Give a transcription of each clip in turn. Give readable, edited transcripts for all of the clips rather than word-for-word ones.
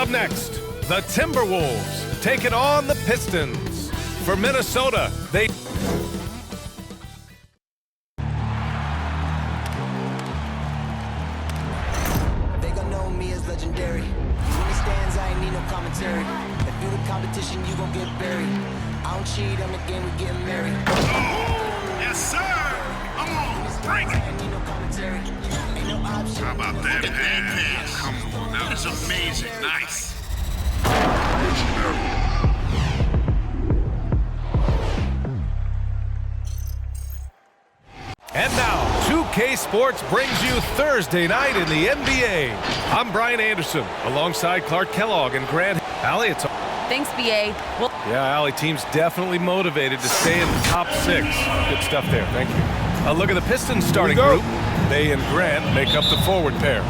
Up next, the Timberwolves taking on the Pistons. For Minnesota, they... They gon' know me as legendary. When it stands, I ain't need no commentary. If you the competition, you gon' get buried. I don't cheat on the game, we getting married. Oh, yes, sir. Come on, bring it. Ain't need no commentary. Ain't no option. How about that pass? Come on, that was amazing. Nice. And now, 2K Sports brings you Thursday night in the NBA. I'm Brian Anderson, alongside Clark Kellogg and Grant. Allie, it's... Thanks, BA. Well, Yeah, Allie, team's definitely motivated to stay in the top 6. Good stuff there, thank you. A look at the Pistons starting group. They and Grant make up the forward pair.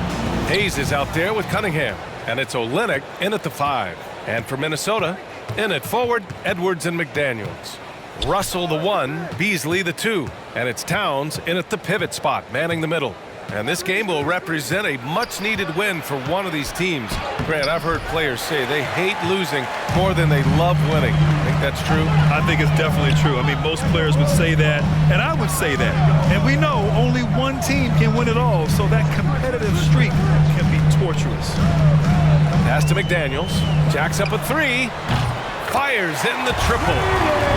Hayes is out there with Cunningham, and it's Olynyk in at the 5. And for Minnesota, in at forward, Edwards and McDaniels. Russell the 1, Beasley the 2, and it's Towns in at the pivot spot, manning the middle. And this game will represent a much-needed win for one of these teams. Grant, I've heard players say they hate losing more than they love winning. Think that's true? I think it's definitely true. I mean, most players would say that, and I would say that. And we know only one team can win it all, so that competitive streak can be torturous. Pass to McDaniels. Jacks up a 3. Fires in the triple.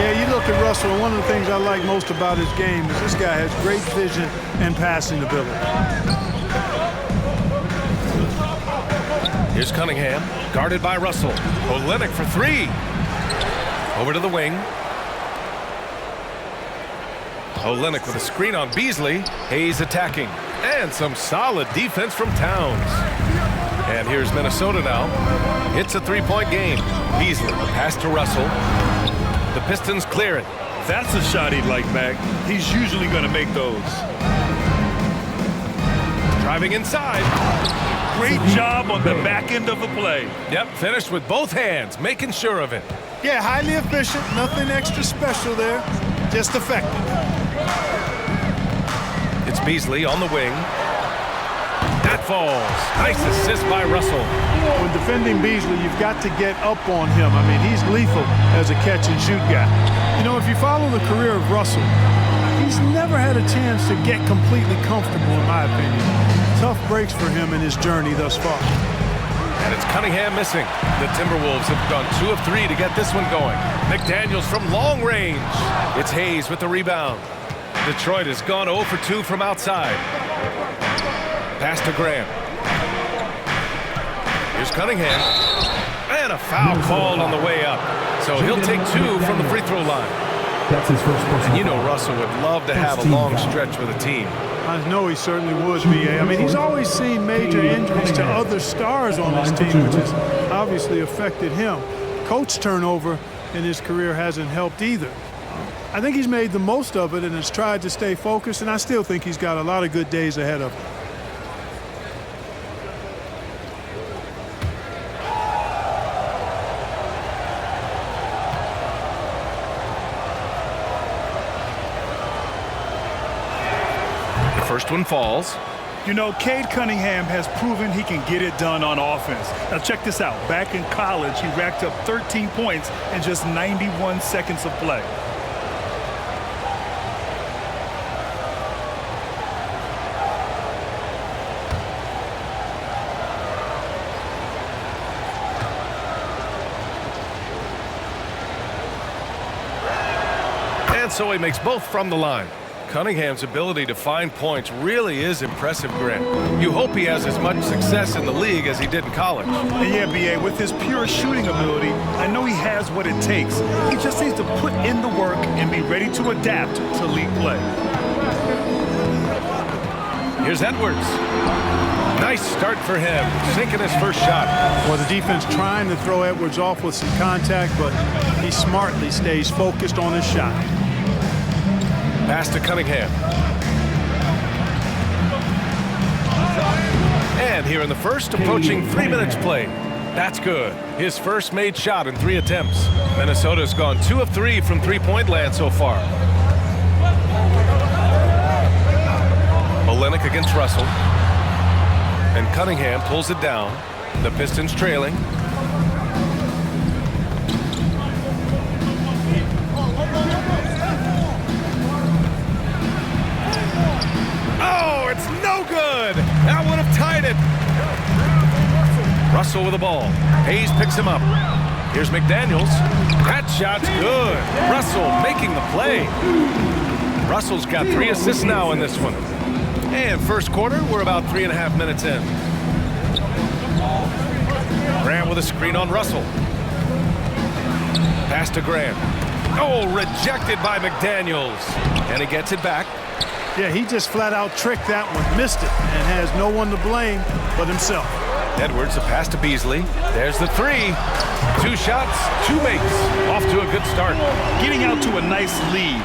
Yeah, you look at Russell, and one of the things I like most about his game is this guy has great vision and passing ability. Here's Cunningham, guarded by Russell. Olynyk for 3. Over to the wing. Olynyk with a screen on Beasley. Hayes attacking. And some solid defense from Towns. And here's Minnesota now. It's a 3-point game. Beasley, pass to Russell. The Pistons clear it. That's a shot he'd like, Mac. He's usually going to make those. Driving inside. Great job on the back end of the play. Yep, finished with both hands, making sure of it. Yeah, highly efficient, nothing extra special there, just effective. It's Beasley on the wing. That falls. Nice assist by Russell. When defending Beasley, you've got to get up on him. I mean, he's lethal as a catch-and-shoot guy. You know, if you follow the career of Russell, he's never had a chance to get completely comfortable, in my opinion. Tough breaks for him in his journey thus far. And it's Cunningham missing. The Timberwolves have gone 2 of 3 to get this one going. McDaniels from long range. It's Hayes with the rebound. Detroit has gone 0 for 2 from outside. Pass to Graham. Here's Cunningham. And a foul called on the way up. So he'll take 2 from the free throw line. That's his first personal. And you know Russell would love to have a long stretch with a team. I know he certainly would, BA. I mean, he's always seen major injuries to other stars on his team, which has obviously affected him. Coach turnover in his career hasn't helped either. I think he's made the most of it and has tried to stay focused, and I still think he's got a lot of good days ahead of him. First one falls. You know, Cade Cunningham has proven he can get it done on offense. Now check this out. Back in college, he racked up 13 points in just 91 seconds of play. And so he makes both from the line. Cunningham's ability to find points really is impressive, Grant. You hope he has as much success in the league as he did in college. And yeah, BA, with his pure shooting ability, I know he has what it takes. He just needs to put in the work and be ready to adapt to league play. Here's Edwards. Nice start for him, sinking his first shot. Well, the defense trying to throw Edwards off with some contact, but he smartly stays focused on his shot. Pass to Cunningham. And here in the first, approaching 3 minutes played. That's good. His first made shot in 3 attempts. Minnesota's gone 2 of 3 from three-point land so far. Olynyk against Russell. And Cunningham pulls it down. The Pistons trailing. it. Russell with the ball. Hayes picks him up. Here's McDaniels. That shot's good. Russell making the play. Russell's got 3 assists now in this one. And first quarter, we're about 3.5 minutes in. Grant with a screen on Russell. Pass to Grant. Oh, rejected by McDaniels. And he gets it back. Yeah, he just flat out tricked that one, missed it, and has no one to blame but himself. Edwards, a pass to Beasley. There's the 3. 2 shots, 2 makes. Off to a good start. Getting out to a nice lead.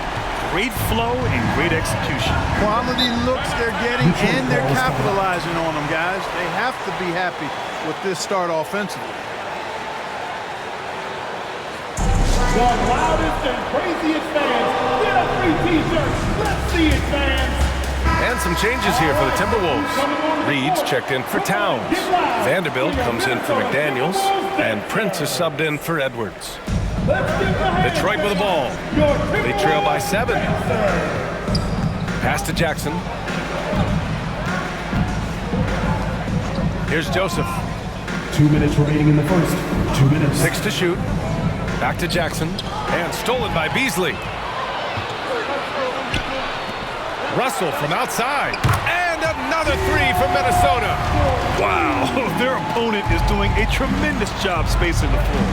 Great flow and great execution. Quality looks they're getting, and they're capitalizing on them, guys. They have to be happy with this start offensively. The loudest and craziest fans, get a free t-shirt. Let's see it, fans. And some changes here for the Timberwolves. Reed's checked in for Towns. Vanderbilt comes in for McDaniels. And Prince is subbed in for Edwards. Detroit with the ball. They trail by 7. Pass to Jackson. Here's Joseph. 2 minutes remaining in the first. 2 minutes. 6 to shoot. Back to Jackson. And stolen by Beasley. Russell from outside. And another 3 from Minnesota. Wow, their opponent is doing a tremendous job spacing the floor.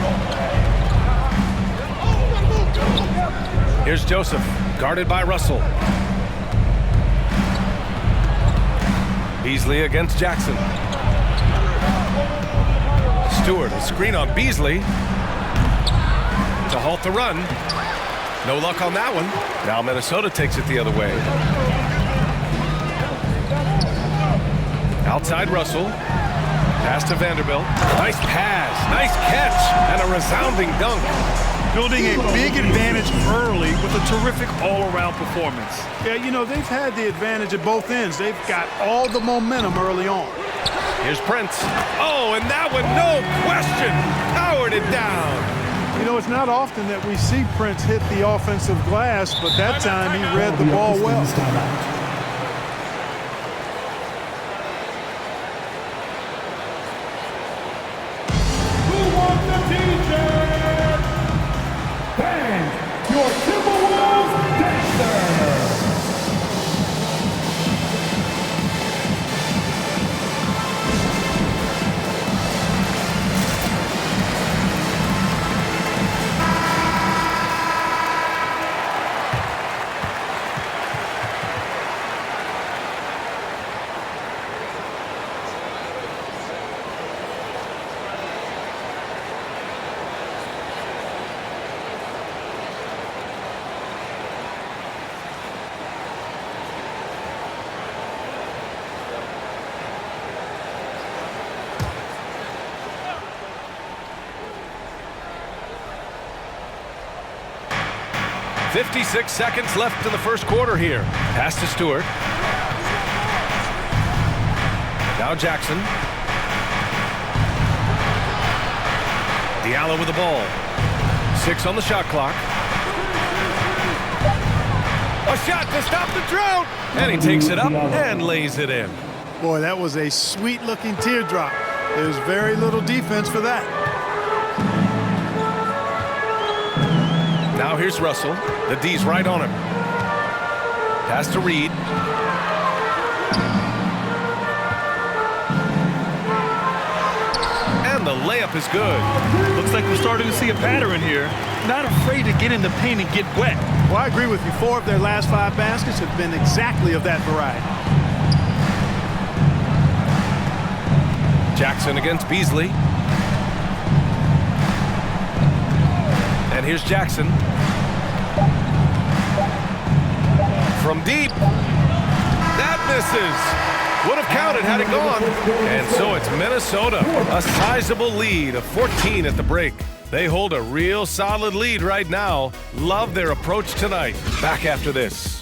Here's Joseph, guarded by Russell. Beasley against Jackson. Stewart, a screen on Beasley to halt the run. No luck on that one. Now Minnesota takes it the other way. Outside Russell. Pass to Vanderbilt. Nice pass, nice catch, and a resounding dunk. Building a big advantage early with a terrific all-around performance. Yeah, you know, they've had the advantage at both ends. They've got all the momentum early on. Here's Prince. Oh, and that one, no question, powered it down. You know, it's not often that we see Prince hit the offensive glass, but that time he read the ball well. Who wants the t-shirt? Bang! Your Timberwolves dancer! .56 seconds left in the first quarter here. Pass to Stewart. Now Jackson. Diallo with the ball. 6 on the shot clock. A shot to stop the drought. And he takes it up and lays it in. Boy, that was a sweet-looking teardrop. There's very little defense for that. Now here's Russell. The D's right on him. Pass to Reed. And the layup is good. Looks like we're starting to see a pattern here. Not afraid to get in the paint and get wet. Well, I agree with you. 4 of their last 5 baskets have been exactly of that variety. Jackson against Beasley. And here's Jackson. From deep. That misses. Would have counted had it gone. And so it's Minnesota. A sizable lead of 14 at the break. They hold a real solid lead right now. Love their approach tonight. Back after this.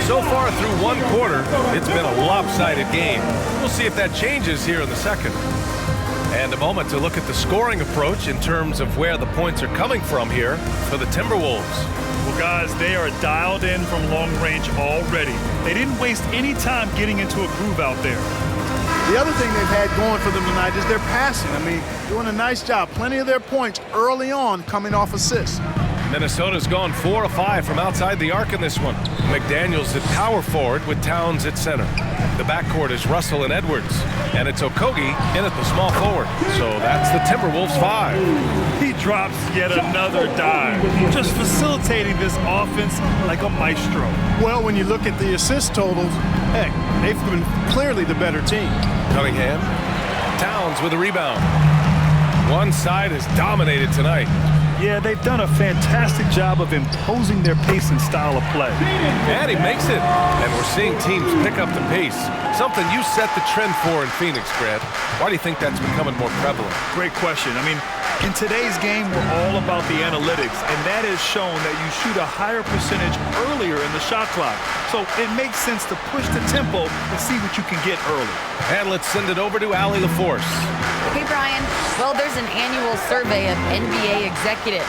So far through one quarter, it's been a lopsided game. We'll see if that changes here in the second. And a moment to look at the scoring approach in terms of where the points are coming from here for the Timberwolves. Well, guys, they are dialed in from long range already. They didn't waste any time getting into a groove out there. The other thing they've had going for them tonight is their passing. I mean, doing a nice job. Plenty of their points early on coming off assists. Minnesota's gone 4 of 5 from outside the arc in this one. McDaniels at power forward with Towns at center. The backcourt is Russell and Edwards, and it's Okogie in at the small forward. So that's the Timberwolves 5. He drops yet another dime, just facilitating this offense like a maestro. Well, when you look at the assist totals, heck, they've been clearly the better team. Cunningham, Towns with a rebound. One side is dominated tonight. Yeah, they've done a fantastic job of imposing their pace and style of play. And he makes it. And we're seeing teams pick up the pace. Something you set the trend for in Phoenix, Grant. Why do you think that's becoming more prevalent? Great question. I mean, in today's game, we're all about the analytics, and that has shown that you shoot a higher percentage earlier in the shot clock. So it makes sense to push the tempo and see what you can get early. And let's send it over to Allie LaForce. Hey, Brian. Well, there's an annual survey of NBA executives.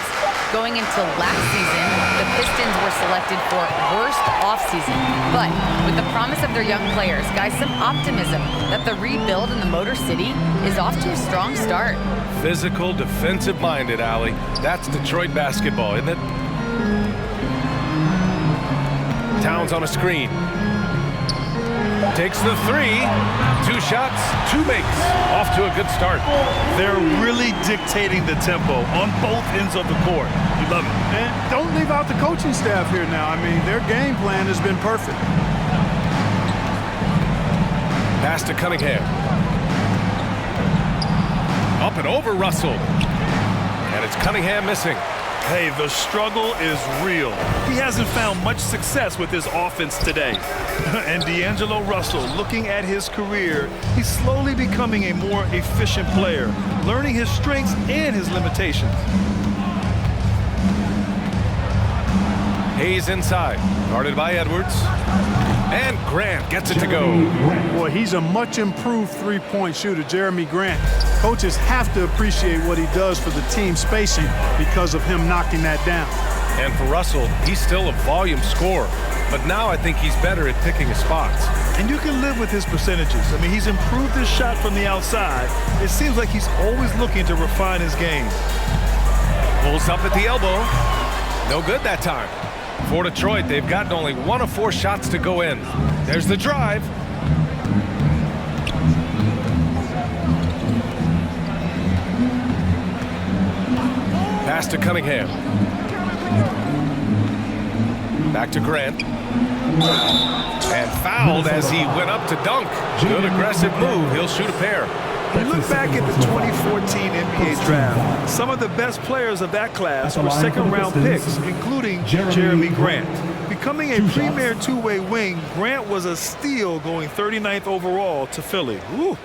Going into last season, the Pistons were selected for worst offseason. But with the promise of their young players, guys, some optimism that the rebuild in the Motor City is off to a strong start. Physical, defensive-minded, Allie. That's Detroit basketball, isn't it? Towns on a screen. Takes the three. 2 shots, 2 makes. Off to a good start. They're really dictating the tempo on both ends of the court. You love it. And don't leave out the coaching staff here now. I mean, their game plan has been perfect. Pass to Cunningham. Up and over Russell. And it's Cunningham missing. Hey, the struggle is real. He hasn't found much success with his offense today. And D'Angelo Russell, looking at his career, he's slowly becoming a more efficient player, learning his strengths and his limitations. Hayes inside, guarded by Edwards. And Grant gets it to go. Boy, he's a much improved three-point shooter, Jeremy Grant. Coaches have to appreciate what he does for the team spacing because of him knocking that down. And for Russell, he's still a volume scorer. But now I think he's better at picking his spots. And you can live with his percentages. I mean, he's improved his shot from the outside. It seems like he's always looking to refine his game. Pulls up at the elbow. No good that time. For Detroit, they've gotten only 1 of 4 shots to go in. There's the drive. Pass to Cunningham. Back to Grant. And fouled as he went up to dunk. Good aggressive move. He'll shoot a pair. We look back at the 2014 NBA draft. Some of the best players of that class were second-round picks, including Jeremy Grant. Becoming a premier two-way wing, Grant was a steal going 39th overall to Philly. Woo.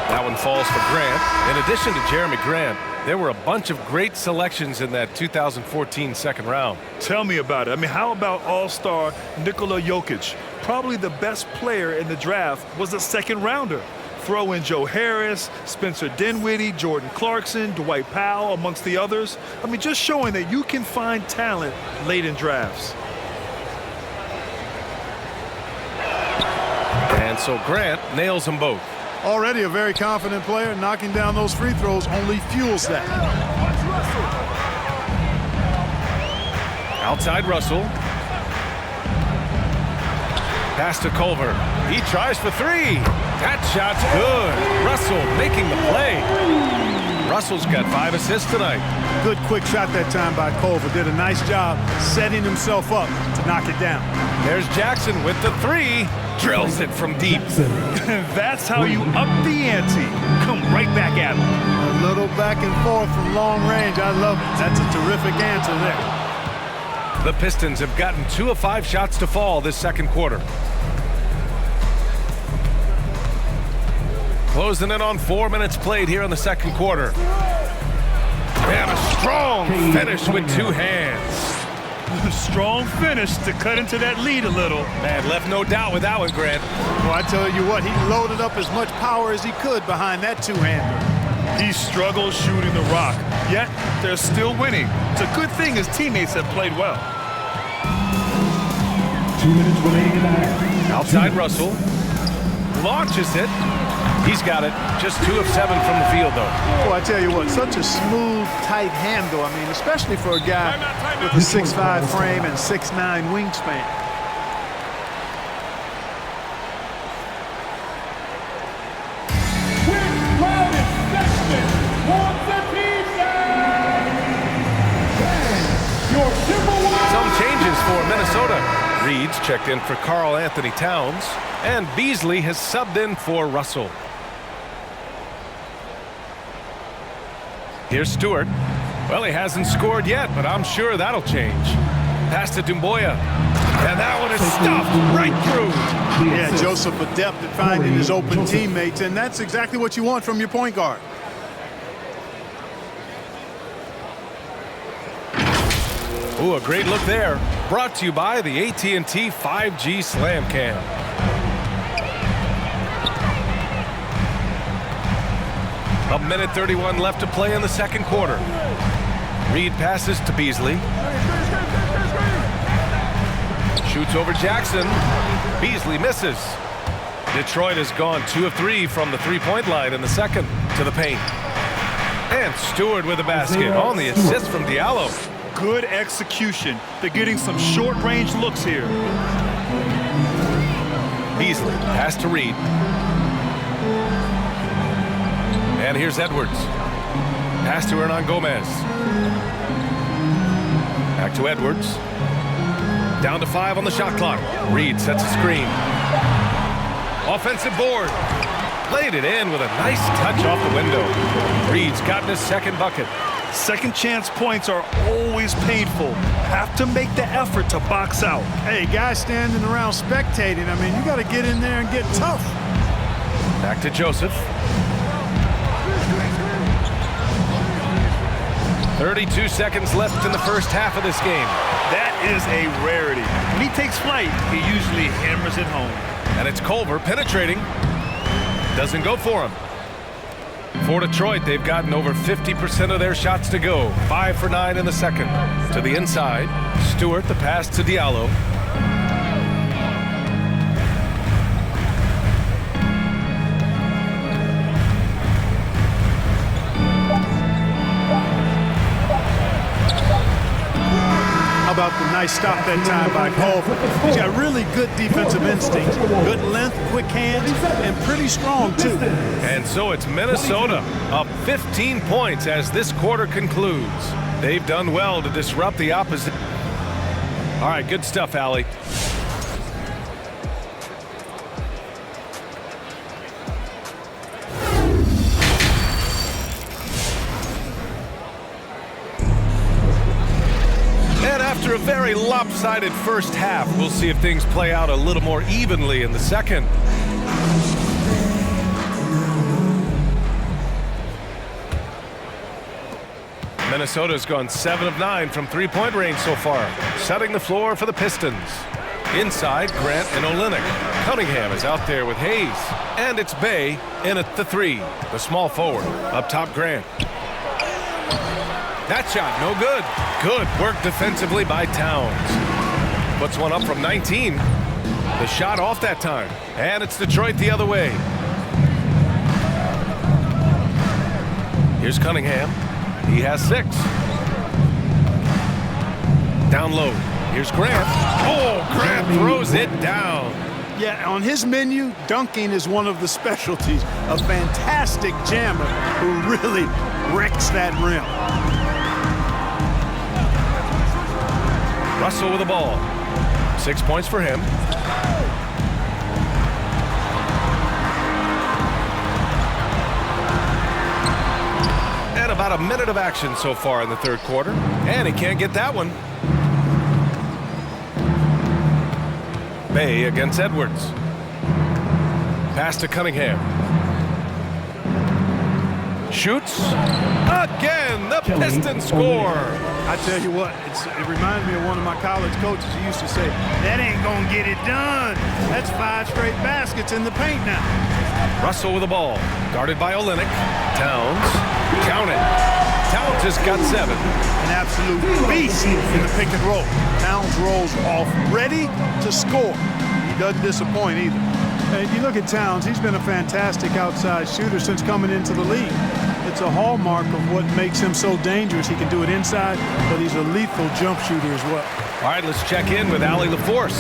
That one falls for Grant. In addition to Jeremy Grant, there were a bunch of great selections in that 2014 second round. Tell me about it. I mean, how about all-star Nikola Jokic? Probably the best player in the draft was a second-rounder. Throw in Joe Harris, Spencer Dinwiddie, Jordan Clarkson, Dwight Powell, amongst the others. I mean, just showing that you can find talent late in drafts. And so Grant nails them both. Already a very confident player. Knocking down those free throws only fuels that. Outside Russell. Pass to Culver. He tries for 3. That shot's good. Russell making the play. Russell's got 5 assists tonight. Good quick shot that time by Culver. Did a nice job setting himself up to knock it down. There's Jackson with the 3. Drills it from deep. That's how you up the ante. Come right back at him. A little back and forth from long range. I love it. That's a terrific answer there. The Pistons have gotten 2 of 5 shots to fall this second quarter. Closing in on 4 minutes played here in the second quarter. And a strong finish with 2 hands. Strong finish to cut into that lead a little. Man, left no doubt with that one, Grant. Well, I tell you what, he loaded up as much power as he could behind that two-hander. He struggles shooting the rock, yet they're still winning. It's a good thing his teammates have played well. 2 minutes remaining in the half. Outside Russell. Launches it. He's got it. Just 2 of 7 from the field, though. Well, I tell you what, such a smooth, tight handle. I mean, especially for a guy with a 6'5" frame and 6'9" wingspan. Some changes for Minnesota. Reed's checked in for Karl Anthony Towns, and Beasley has subbed in for Russell. Here's Stewart. Well, he hasn't scored yet, but I'm sure that'll change. Pass to Dumboya. And that one is stuffed right through. Yeah, Joseph adept at finding his open teammates, and that's exactly what you want from your point guard. Ooh, a great look there. Brought to you by the AT&T 5G Slam Cam. A minute 31 left to play in the second quarter. Reed passes to Beasley. Shoots over Jackson. Beasley misses. Detroit has gone 2 of 3 from the three-point line in the second to the paint. And Stewart with a basket on the assist from Diallo. Good execution. They're getting some short-range looks here. Beasley, pass to Reed. And here's Edwards. Pass to Hernan Gomez. Back to Edwards. Down to 5 on the shot clock. Reed sets a screen. Offensive board. Played it in with a nice touch off the window. Reed's gotten his second bucket. Second chance points are always painful. Have to make the effort to box out. Hey, guys standing around spectating, I mean, you got to get in there and get tough. Back to Joseph. 32 seconds left in the first half of this game. That is a rarity. When he takes flight, he usually hammers it home. And it's Culver penetrating. Doesn't go for him. For Detroit, they've gotten over 50% of their shots to go. 5 for 9 in the second. To the inside. Stewart, the pass to Diallo. How about the nice stop that time by Culver? He's got really good defensive instincts, good length, quick hands, and pretty strong, too. And so it's Minnesota up 15 points as this quarter concludes. They've done well to disrupt the opposition. All right, good stuff, Allie. After a very lopsided first half, we'll see if things play out a little more evenly in the second. Minnesota's gone 7 of 9 from three-point range so far, setting the floor for the Pistons. Inside, Grant and Olynyk. Cunningham is out there with Hayes. And it's Bay in at the 3, the small forward. Up top, Grant. That shot, no good. Good work defensively by Towns. Puts one up from 19. The shot off that time. And it's Detroit the other way. Here's Cunningham. He has 6. Down low. Here's Grant. Oh, Grant throws it down. Yeah, on his menu, dunking is one of the specialties. A fantastic jammer who really wrecks that rim. Russell with the ball. 6 points for him. And about a minute of action so far in the third quarter. And he can't get that one. Bay against Edwards. Pass to Cunningham. Shoots. Again, the Pistons score. I tell you what, it reminds me of one of my college coaches who used to say, that ain't gonna get it done. That's 5 straight baskets in the paint now. Russell with the ball, guarded by Olynyk. Towns, count it. Towns has got 7. An absolute beast in the pick and roll. Towns rolls off, ready to score. He doesn't disappoint either. And you look at Towns, he's been a fantastic outside shooter since coming into the league. It's a hallmark of what makes him so dangerous. He can do it inside, but he's a lethal jump shooter as well. All right, let's check in with Allie LaForce.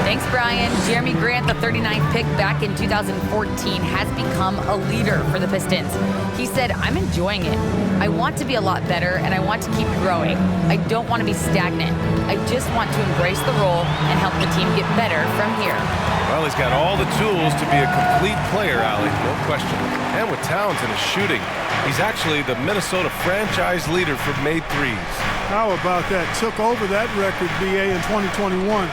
Thanks, Brian. Jeremy Grant, the 39th pick back in 2014, has become a leader for the Pistons. He said, I'm enjoying it. I want to be a lot better, and I want to keep growing. I don't want to be stagnant. I just want to embrace the role and help the team get better from here. Well, he's got all the tools to be a complete player, Allie, no question. And with Towns in his shooting, he's actually the Minnesota franchise leader for made threes. How about that? Took over that record, BA, in 2021.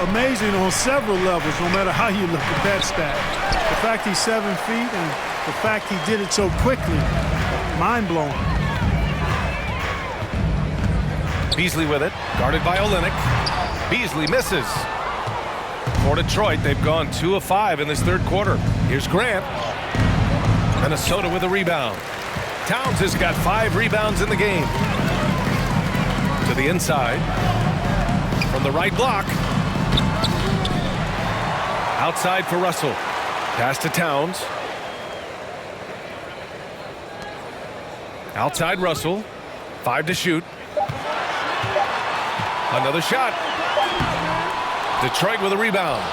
Amazing on several levels, no matter how you look at that stat. The fact he's 7 feet and the fact he did it so quickly, mind-blowing. Beasley with it, guarded by Olynyk. Beasley misses. For Detroit, they've gone 2 of 5 in this third quarter. Here's Grant. Minnesota with a rebound. Towns has got 5 rebounds in the game. To the inside. From the right block. Outside for Russell. Pass to Towns. Outside Russell. 5 to shoot. Another shot. Detroit with a rebound.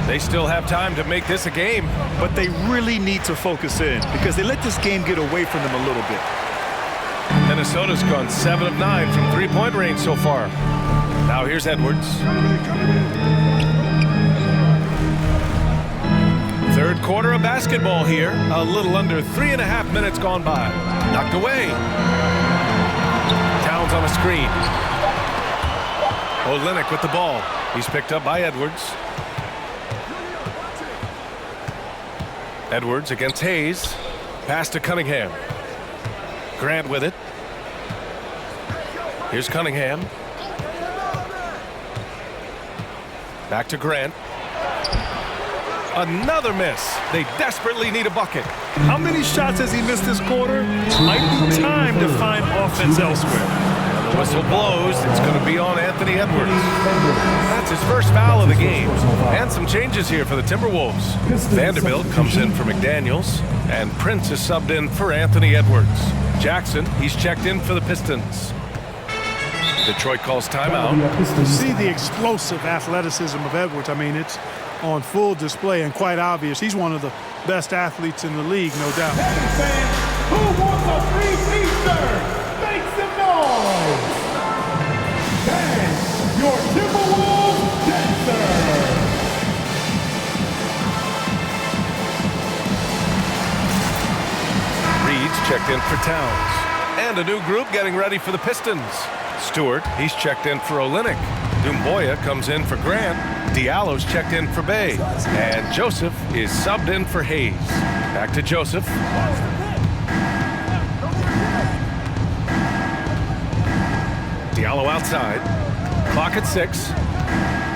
They still have time to make this a game. But they really need to focus in because they let this game get away from them a little bit. Minnesota's gone 7 of 9 from three-point range so far. Now here's Edwards. Third quarter of basketball here. A little under 3.5 minutes gone by. Knocked away. Towns on a screen. Olynyk with the ball. He's picked up by Edwards. Edwards against Hayes. Pass to Cunningham. Grant with it. Here's Cunningham. Back to Grant. Another miss. They desperately need a bucket. How many shots has he missed this quarter? Might be time to find offense elsewhere. The whistle blows. It's going to be on Anthony Edwards. That's his first foul of the game. And some changes here for the Timberwolves. Vanderbilt comes in for McDaniels. And Prince is subbed in for Anthony Edwards. Jackson, he's checked in for the Pistons. Detroit calls timeout. You see the explosive athleticism of Edwards. I mean, it's on full display and quite obvious. He's one of the best athletes in the league, no doubt. Hey fans, who wants a free t-shirt? Make some noise! Bang, your Timberwolves dancer! Reed's checked in for Towns. And a new group getting ready for the Pistons. Stewart, he's checked in for Olynyk. Dumboya comes in for Grant. Diallo's checked in for Bay. And Joseph is subbed in for Hayes. Back to Joseph. Diallo outside. Clock at 6.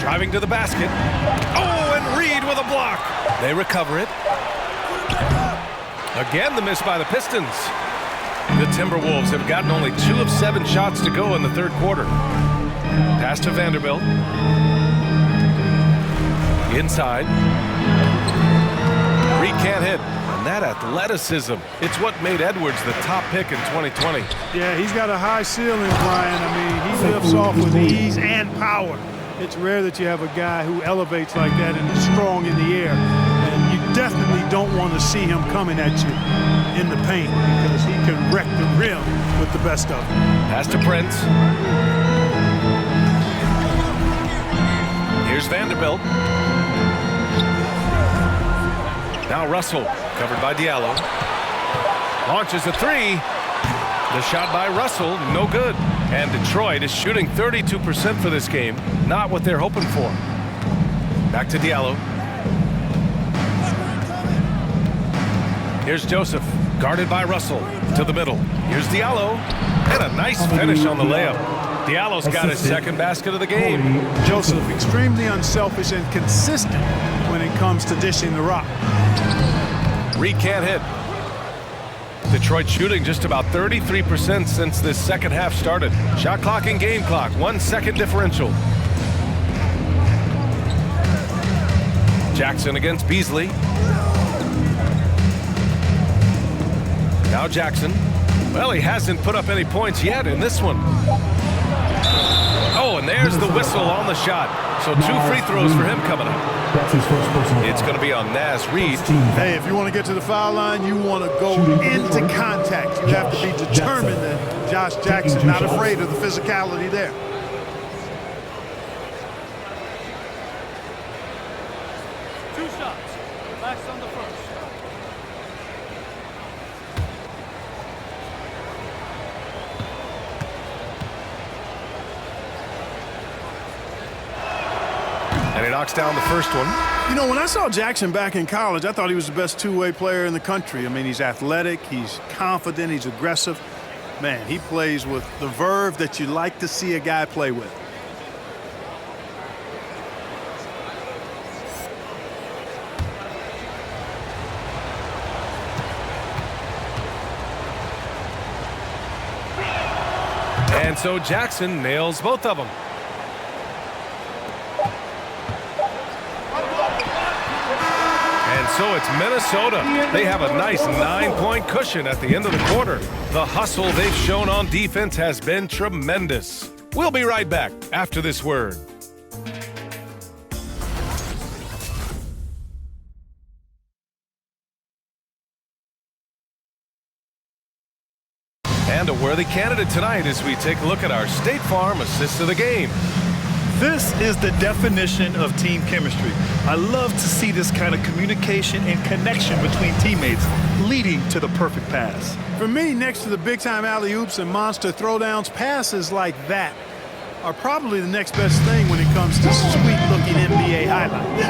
Driving to the basket. Oh, and Reed with a block. They recover it. Again, the miss by the Pistons. The Timberwolves have gotten only 2 of 7 shots to go in the third quarter. Pass to Vanderbilt. Inside. Reed can't hit. And that athleticism, it's what made Edwards the top pick in 2020. Yeah, he's got a high ceiling, Brian. I mean, he lifts off with ease and power. It's rare that you have a guy who elevates like that and is strong in the air. And you definitely don't want to see him coming at you in the paint because he can wreck the rim with the best of them. Pass to Prince. Here's Vanderbilt. Now Russell, covered by Diallo. Launches a 3. The shot by Russell, no good. And Detroit is shooting 32% for this game. Not what they're hoping for. Back to Diallo. Here's Joseph, guarded by Russell. To the middle. Here's Diallo. And a nice finish on the layup. Diallo's got his second basket of the game. Joseph, extremely unselfish and consistent when it comes to dishing the rock. Reed can't hit. Detroit shooting just about 33% since this second half started. Shot clock and game clock, 1 second differential. Jackson against Beasley. Now Jackson. Well, he hasn't put up any points yet in this one. Oh, and there's the whistle on the shot. So 2 free throws for him coming up. That's his first personal It's foul. going to be on Naz Reid. Hey, if you want to get to the foul line, you want to go into contact. You have to be determined that Josh Jackson, not afraid of the physicality there. And he knocks down the first one. You know, when I saw Jackson back in college, I thought he was the best two-way player in the country. I mean, he's athletic, he's confident, he's aggressive. Man, he plays with the verve that you like to see a guy play with. And so Jackson nails both of them. And so it's Minnesota. They have a nice 9-point cushion at the end of the quarter. The hustle they've shown on defense has been tremendous. We'll be right back after this word. And a worthy candidate tonight as we take a look at our State Farm assist of the game. This is the definition of team chemistry. I love to see this kind of communication and connection between teammates leading to the perfect pass. For me, next to the big-time alley-oops and monster throwdowns, passes like that are probably the next best thing when it comes to sweet-looking NBA highlights.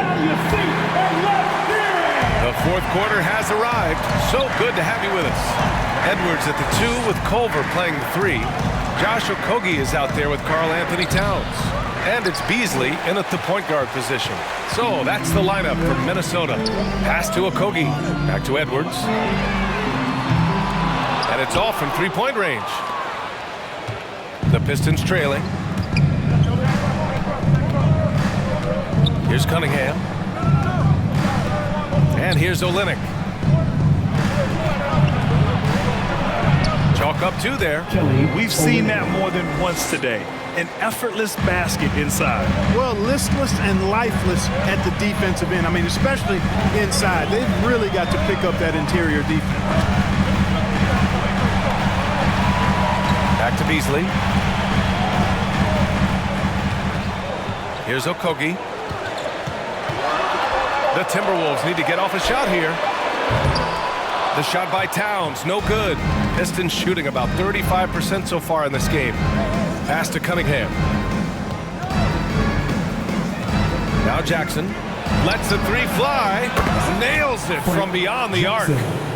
The fourth quarter has arrived. So good to have you with us. Edwards at the 2 with Culver playing the 3. Josh Okogie is out there with Karl Anthony Towns. And it's Beasley in at the point guard position. So that's the lineup for Minnesota. Pass to Okogie. Back to Edwards. And it's off from three-point range. The Pistons trailing. Here's Cunningham. And here's Olynyk. Chalk up 2 there. We've seen that more than once today. An effortless basket inside. Well, listless and lifeless at the defensive end. I mean, especially inside. They've really got to pick up that interior defense. Back to Beasley. Here's Okogie. The Timberwolves need to get off a shot here. The shot by Towns, no good. Pistons shooting about 35% so far in this game. Pass to Cunningham. Now Jackson lets the 3 fly. Nails it from beyond the arc.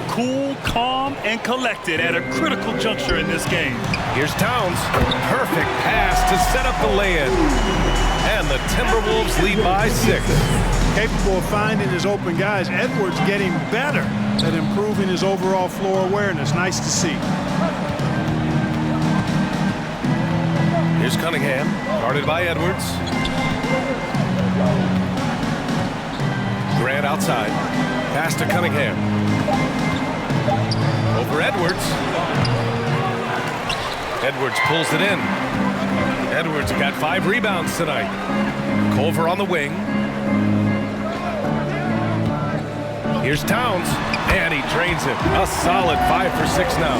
Cool, calm, and collected at a critical juncture in this game. Here's Towns. Perfect pass to set up the lay-in. And the Timberwolves lead by 6. Capable of finding his open guys. Edwards getting better at improving his overall floor awareness. Nice to see. Here's Cunningham, guarded by Edwards. Grant outside. Pass to Cunningham. Over Edwards. Edwards pulls it in. Edwards got 5 rebounds tonight. Culver on the wing. Here's Towns, and he drains it. A solid 5 for 6 now.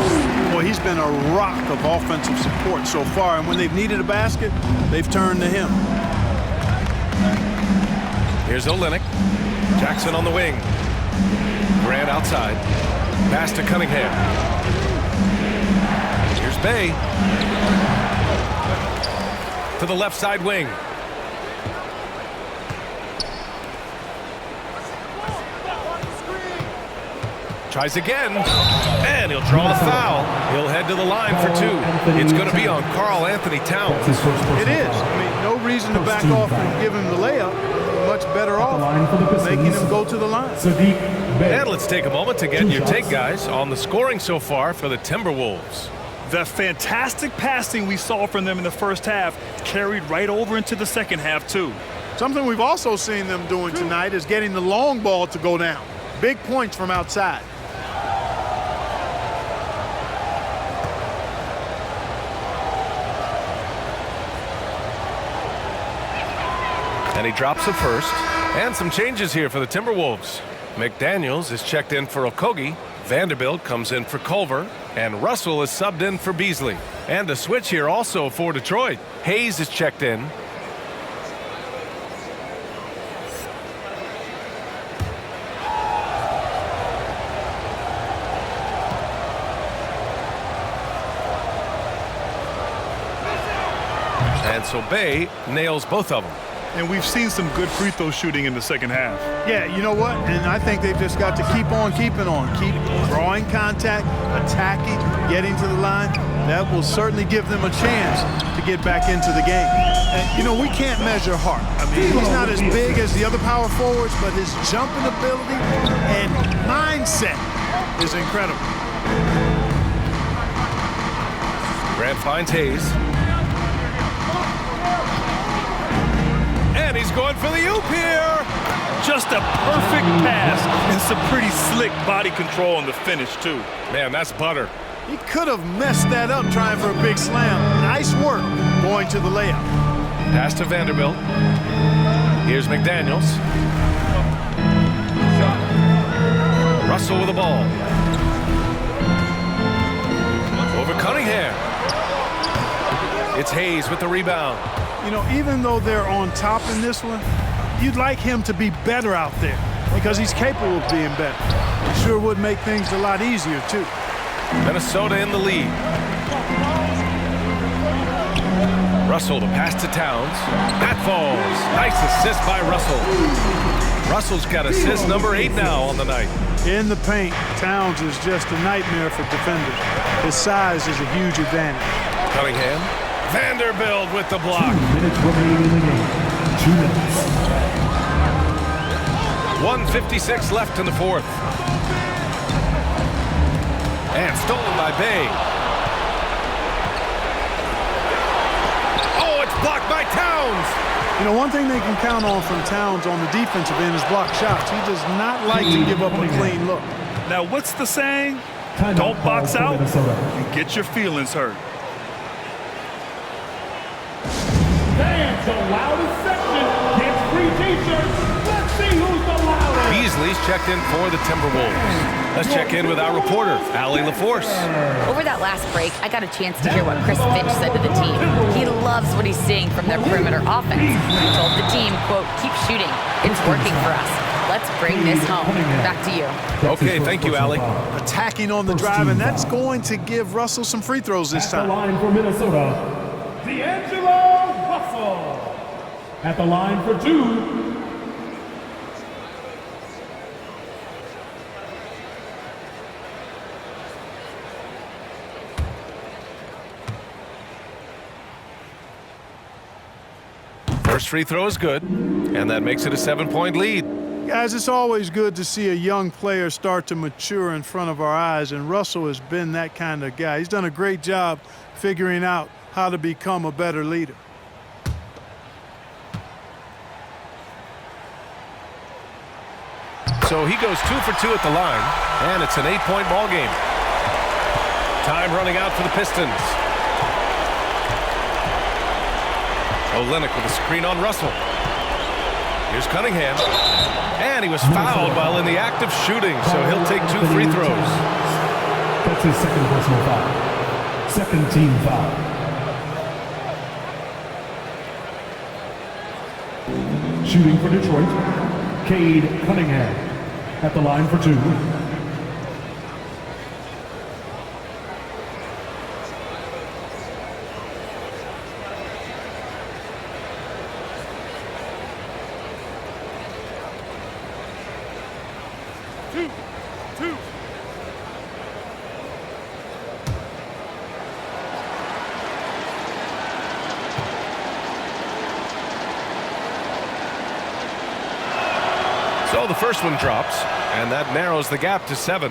Well, he's been a rock of offensive support so far, and when they've needed a basket, they've turned to him. Here's Olynyk. Jackson on the wing. Grant outside. Pass to Cunningham. Here's Bay. To the left side wing. Tries again, and he'll draw the foul. He'll head to the line for two. It's going to be on Karl Anthony Towns. It is. I mean, no reason to back off and give him the layup. Much better off making him go to the line. And let's take a moment to get your take, guys, on the scoring so far for the Timberwolves. The fantastic passing we saw from them in the first half carried right over into the second half, too. Something we've also seen them doing tonight is getting the long ball to go down. Big points from outside. And he drops the first. And some changes here for the Timberwolves. McDaniels is checked in for Okogie. Vanderbilt comes in for Culver. And Russell is subbed in for Beasley. And a switch here also for Detroit. Hayes is checked in. And so Bay nails both of them. And we've seen some good free throw shooting in the second half. Yeah, you know what? And I think they've just got to keep on keeping on. Keep drawing contact, attacking, getting to the line. That will certainly give them a chance to get back into the game. And, you know, we can't measure Hart. I mean, he's not as big as the other power forwards, but his jumping ability and mindset is incredible. Grant finds Hayes. And he's going for the oop here. Just a perfect pass and some pretty slick body control on the finish, too. Man, that's butter. He could have messed that up trying for a big slam. Nice work going to the layup. Pass to Vanderbilt. Here's McDaniels. Russell with the ball. Over Cunningham. It's Hayes with the rebound. You know, even though they're on top in this one, you'd like him to be better out there because he's capable of being better. It sure would make things a lot easier, too. Minnesota in the lead. Russell to pass to Towns. That falls. Nice assist by Russell. Russell's got assist number 8 now on the night. In the paint, Towns is just a nightmare for defenders. His size is a huge advantage. Cunningham. Vanderbilt with the block. 2 minutes remaining in the game. 2 minutes. 1:56 left in the fourth. And stolen by Bay. Oh, it's blocked by Towns. You know, one thing they can count on from Towns on the defensive end is block shots. He does not like to give up a clean look. Now, what's the saying? Timeout Don't box call for out Minnesota. and get your feelings hurt. Fans, the loudest section gets free t-shirts. Let's see who's the loudest. Beasley's checked in for the Timberwolves. Let's check in with our reporter, Allie LaForce. Over that last break, I got a chance to hear what Chris Finch said to the team. He loves what he's seeing from their perimeter offense. He told the team, quote, keep shooting. It's working for us. Let's bring this home. Back to you. Okay, thank you, Allie. Attacking on the drive, and that's going to give Russell some free throws this At the time. line for Minnesota, D'Angelo Russell. at the line for 2. First free throw is good, and that makes it a 7-point lead. Guys, it's always good to see a young player start to mature in front of our eyes, and Russell has been that kind of guy. He's done a great job figuring out how to become a better leader. So he goes 2 for 2 at the line, and it's an 8-point ball game. Time running out for the Pistons. Olynyk with a screen on Russell. Here's Cunningham. And he was fouled while in the act of shooting, so he'll take 2 free throws. That's his second personal foul. Second team foul. Shooting for Detroit, Cade Cunningham. At the line for 2. So the first one drops, and that narrows the gap to 7.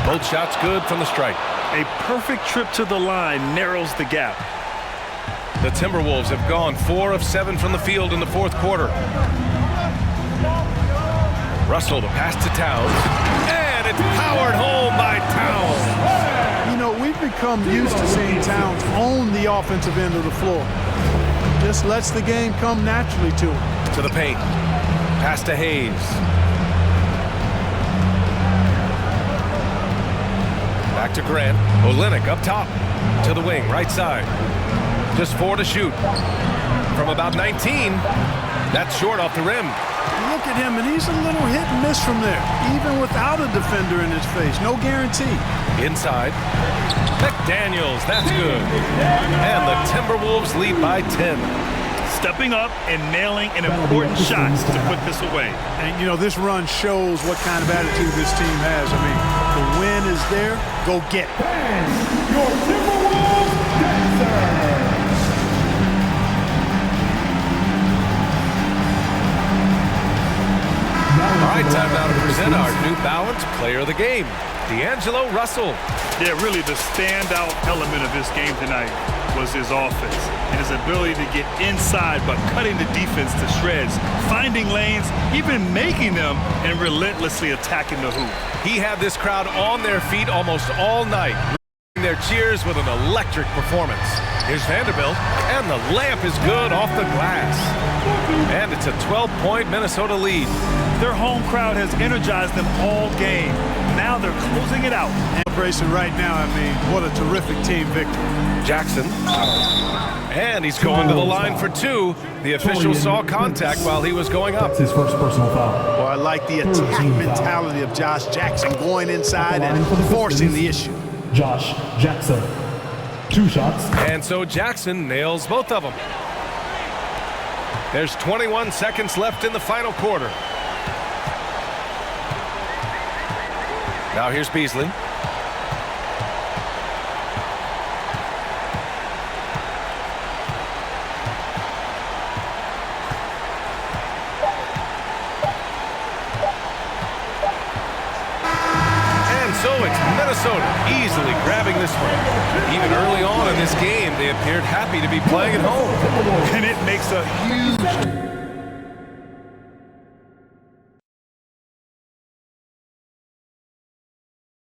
Both shots good from the strike. A perfect trip to the line narrows the gap. The Timberwolves have gone 4 of 7 from the field in the fourth quarter. Russell, the pass to Towns, and it's powered home by Towns. You know, we've become used to seeing Towns own the offensive end of the floor. Just lets the game come naturally to him. To the paint. Pass to Hayes. Back to Grant. Olynyk up top. To the wing, right side. Just 4 to shoot. From about 19. That's short off the rim. Look at him, and he's a little hit and miss from there, even without a defender in his face. No guarantee. Inside. McDaniels, that's good. And the Timberwolves lead by 10. Stepping up and nailing an important shot to put this away. And, you know, this run shows what kind of attitude this team has. I mean, the win is there. Go get it. Your Timberwolves dancer. All right, time now to present our New Balance Player of the Game, D'Angelo Russell. Yeah, really the standout element of this game tonight was his offense and his ability to get inside but cutting the defense to shreds, finding lanes, even making them, and relentlessly attacking the hoop. He had this crowd on their feet almost all night, their cheers with an electric performance. Here's Vanderbilt, and the layup is good off the glass. And it's a 12-point Minnesota lead. Their home crowd has energized them all game. Now they're closing it out. Celebration right now, I mean, what a terrific team victory. Jackson. And he's going to the line for 2. The official saw contact while he was going up. That's his first personal foul. Well, I like the attack mentality of Josh Jackson going inside and forcing the issue. Josh Jackson. 2 shots. And so Jackson nails both of them. There's 21 seconds left in the final quarter. Now here's Beasley. So it's Minnesota easily grabbing this one. Even early on in this game, they appeared happy to be playing at home. And it makes a huge